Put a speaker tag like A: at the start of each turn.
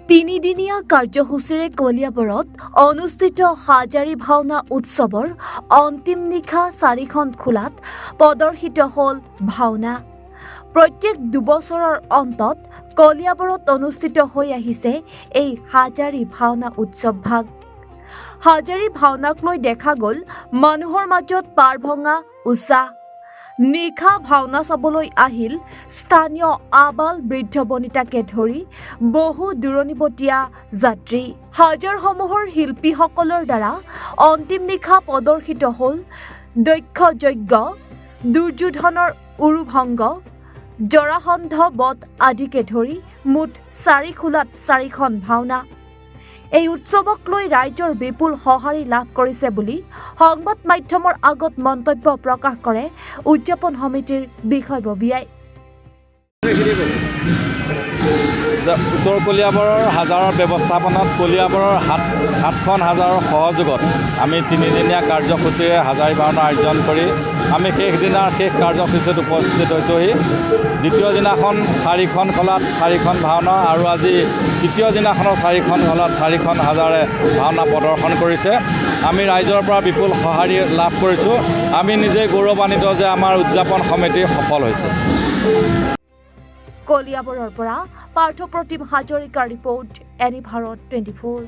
A: তিনিদিনীয়া কাৰ্যসূচীৰে কলিয়াবৰত অনুষ্ঠিত হাজাৰী ভাওনা উৎসৱৰ অন্তিম নিশা 4খন খোলাত প্ৰদৰ্শিত হ'ল ভাওনা। প্ৰত্যেক দুবছৰৰ অন্তত কলিয়াবৰত অনুষ্ঠিত হৈ আহিছে এই হাজাৰী ভাওনা উৎসৱ ভাগ। হাজাৰী ভাওনাক লৈ দেখা গ'ল মানুহৰ মাজত পাৰ ভঙা উৎসাহ। নিশা ভাওনা চাবলৈ আহিল স্থানীয় আবাল বৃদ্ধ বনিতাকে ধৰি বহু দূৰণিবতীয়া যাত্ৰী। হাজাৰসমূহৰ শিল্পীসকলৰ দ্বাৰা অন্তিম নিশা প্ৰদৰ্শিত হ'ল দক্ষ যজ্ঞ, দুৰ্যোধনৰ উৰুভংগ, জৰাসন্ধ বধ আদিকে ধৰি মুঠ 4 খোলাত 4খন ভাওনা। এই উৎসৱক লৈ ৰাইজৰ বিপুল সঁহাৰি লাভ কৰিছে বুলি সংবাদ মাধ্যমৰ আগত মন্তব্য প্ৰকাশ কৰে উদযাপন সমিতিৰ বিষয়ববীয়াই।
B: উত্তৰ কলিয়াবৰৰ হাজাৰৰ ব্যৱস্থাপনাত কলিয়াবৰৰ সাতখন হাজাৰৰ সহযোগত আমি তিনিদিনীয়া কাৰ্যসূচীৰে হাজাৰী ভাওনা আয়োজন কৰি আমি শেষ কাৰ্যসূচীত উপস্থিত হৈছোঁহি। দ্বিতীয় দিনাখন 4খন খোলাত 4খন ভাওনা আৰু আজি তৃতীয় দিনাখনৰ 4খন খোলাত 4খন হাজাৰে ভাওনা প্ৰদৰ্শন কৰিছে। আমি ৰাইজৰ পৰা বিপুল সঁহাৰি লাভ কৰিছোঁ। আমি নিজেই গৌৰৱান্বিত যে আমাৰ উদযাপন সমিতি সফল হৈছে।
A: কলিয়াবৰৰ পৰা পাৰ্থপ্ৰতিম হাজৰিকাৰ ৰিপৰ্ট, এনি ভাৰত 24।